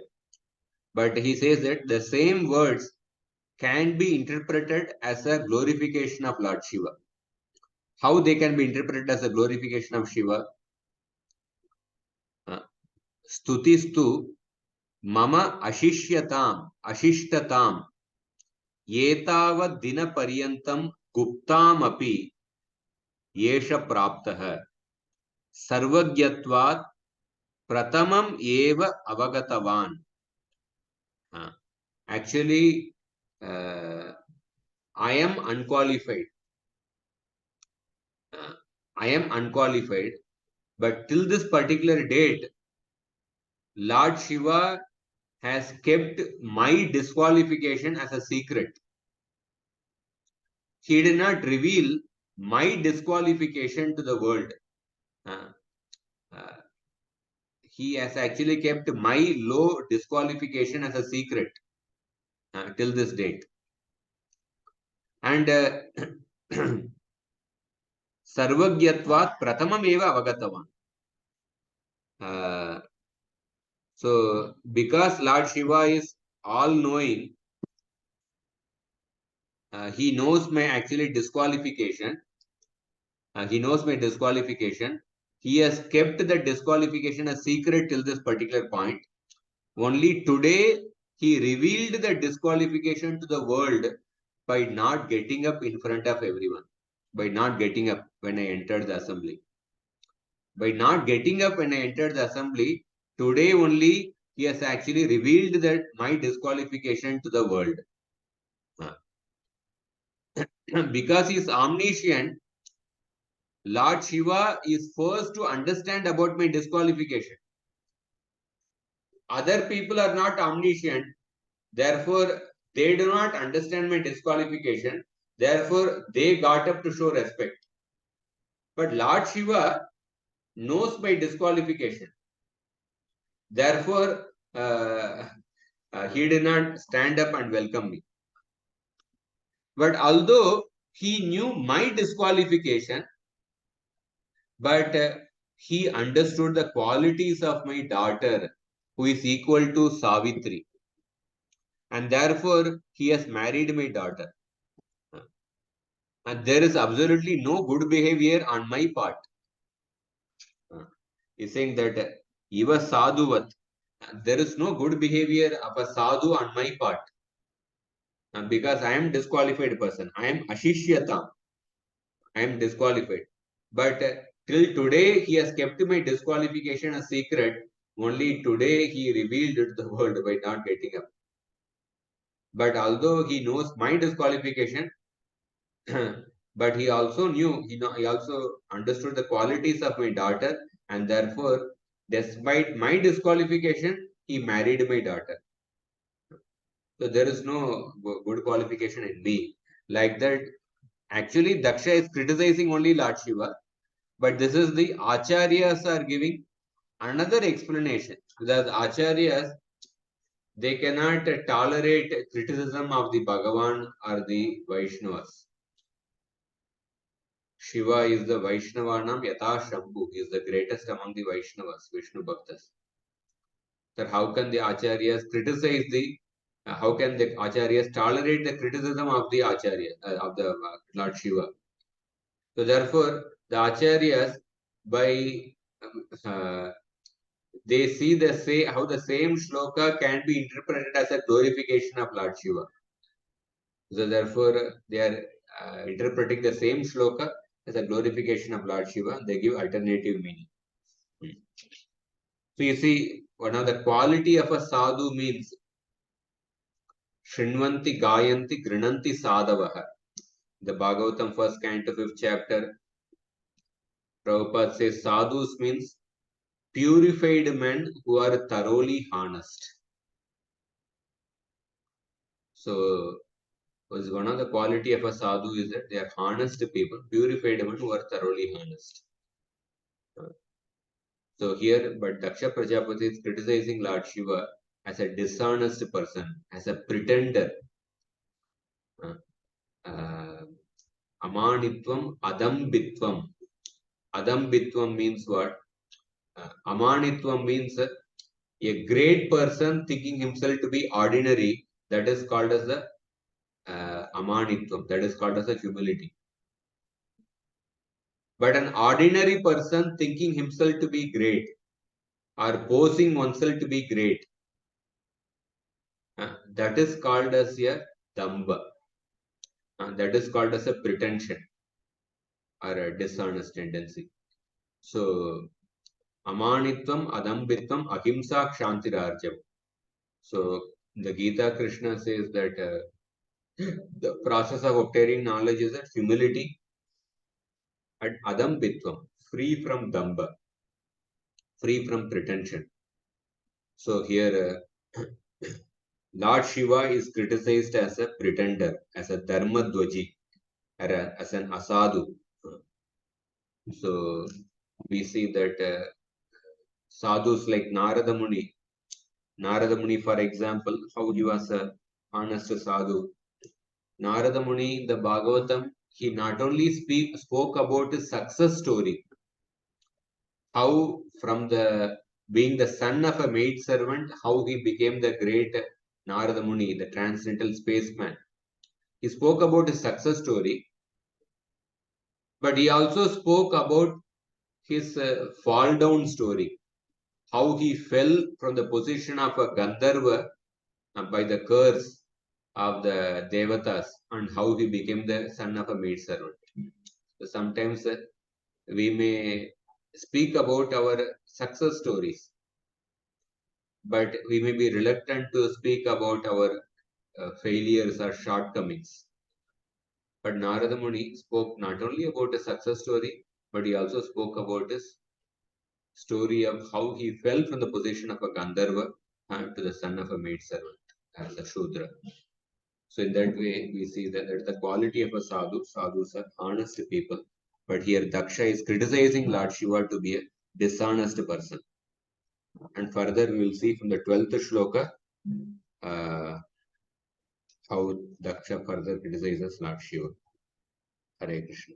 But he says that the same words can be interpreted as a glorification of Lord Shiva. How they can be interpreted as a glorification of Shiva? Stutistu mama ashishyatam ashishtatam yetavad dina paryantam guptam api yesha praptah sarvagyatvat pratamam eva avagatavan. Actually, I am unqualified. I am unqualified, but till this particular date, Lord Shiva has kept my disqualification as a secret. He did not reveal my disqualification to the world. He has actually kept my low disqualification as a secret till this date. And Sarvagyatvat Pratamam eva avagatavan. So, because Lord Shiva is all-knowing, he knows my actually disqualification. He knows my disqualification. He has kept the disqualification a secret till this particular point. Only today he revealed the disqualification to the world by not getting up in front of everyone, by not getting up when I entered the assembly. By not getting up when I entered the assembly, today only he has actually revealed that my disqualification to the world. Because he is omniscient, Lord Shiva is first to understand about my disqualification. Other people are not omniscient, therefore they do not understand my disqualification, therefore they got up to show respect. But Lord Shiva knows my disqualification, therefore he did not stand up and welcome me. But although he knew my disqualification, but he understood the qualities of my daughter, who is equal to Savitri, and therefore he has married my daughter. And there is absolutely no good behavior on my part. He is saying that Eva Sadhuvat, there is no good behavior of a sadhu on my part. Because I am disqualified person. I am Ashishyata. I am disqualified. But till today, he has kept my disqualification a secret. Only today he revealed it to the world by not getting up. But although he knows my disqualification, but he also knew, he also understood the qualities of my daughter, and therefore, despite my disqualification, he married my daughter. So there is no good qualification in me. Like that, actually, Daksha is criticizing only Lord Shiva, but this is the Acharyas are giving another explanation. Because Acharyas, they cannot tolerate criticism of the Bhagavan or the Vaishnavas. Shiva is the Vaishnavanam Yatha Shambhu. He is the greatest among the Vaishnavas, Vishnu Bhaktas. So how can the Acharyas criticize the, how can the Acharyas tolerate the criticism of the Acharya, of the Lord Shiva? So therefore, the Acharyas, by they see how the same shloka can be interpreted as a glorification of Lord Shiva. So therefore, they are interpreting the same shloka as a glorification of Lord Shiva. They give alternative meaning. So you see, one of the quality of a sadhu means Shrinvanti Gayanti Grinanti Sadavaha. The Bhagavatam first canto 5th chapter, Prabhupada says sadhus means purified men who are thoroughly honest. So, one of the quality of a sadhu is that they are honest people, purified men who are thoroughly honest. So here, but Daksha Prajapati is criticizing Lord Shiva as a dishonest person, as a pretender. Amanitvam, Adambitvam. Adambitvam means what? Amanitvam means a great person thinking himself to be ordinary. That is called as the Amanitvam. That is called as a humility. But an ordinary person thinking himself to be great or posing oneself to be great, that is called as a damba. That is called as a pretension or a dishonest tendency. So, Amanitvam, Adambitvam, Ahimsa, Kshantirarjam. So, the Gita Krishna says that the process of obtaining knowledge is that humility and Adambitvam, free from damba, free from pretension. So, here Lord Shiva is criticized as a pretender, as a dharmadvaji, as an asadu. So, we see that sadhus like Narada Muni. Narada Muni, for example, how he was a honest sadhu. Narada Muni, the Bhagavatam, he not only spoke about his success story, how from the being the son of a maid servant, how he became the great Narada Muni, the transcendental spaceman. He spoke about his success story, but he also spoke about his fall down story, how he fell from the position of a Gandharva by the curse of the Devatas, and how he became the son of a maid servant. So sometimes we may speak about our success stories, but we may be reluctant to speak about our failures or shortcomings. But Narada Muni spoke not only about a success story, but he also spoke about his story of how he fell from the position of a Gandharva to the son of a maid servant as a Shudra. So in that way, we see that that's the quality of a sadhu. Sadhus are honest people. But here Daksha is criticizing Lord Shiva to be a dishonest person. And further, we will see from the 12th shloka how Daksha further criticizes Lord Shiva. Hare Krishna.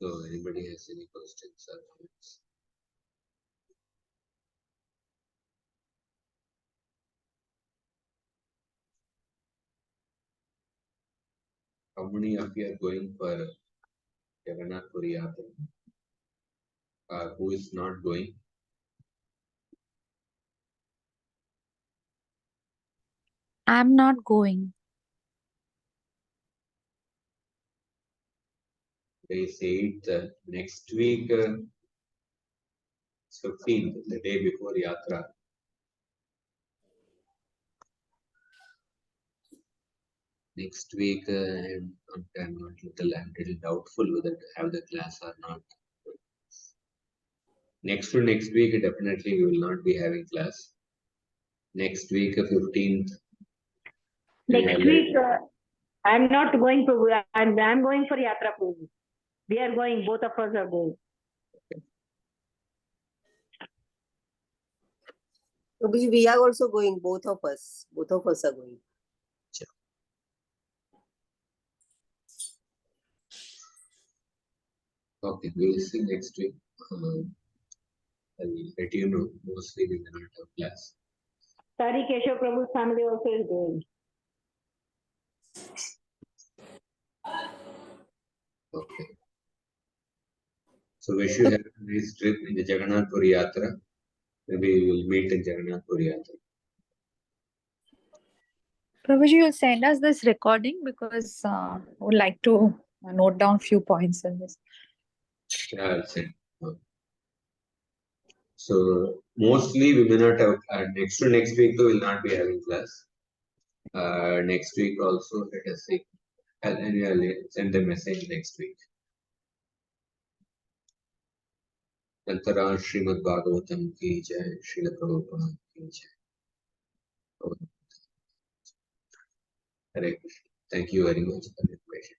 So, anybody has any questions or comments? How many of you are going for Jagannath Puri Yatra? Who is not going? I'm not going. They say it next week, 15th, the day before Yatra. Next week, I'm a little doubtful whether to have the class or not. Next to next week, definitely we will not be having class. Next week, 15th. Next week, I'm not going to. I'm going for Yatra Prabhu. We are going. Both of us are going. We are also going. Both of us. Both of us are going. Okay, we will see next week. I'll let you know. Mostly we will not have class. Sari Keshav Prabhu's family also is going. Okay. So wish you have a nice trip in the Jagannath Puri Yatra. Maybe we will meet in Jagannath Puri Yatra. Prabhuji, you'll send us this recording because I would like to note down few points in this. Yeah, I'll send. So mostly we may not have next to next week though we will not be having class. Next week also let us see. I'll send a message next week. Antara Srimad Bhagavatam ki jai, Srila Prabhupada ki jai. Hare Krishna. Thank you very much for the information.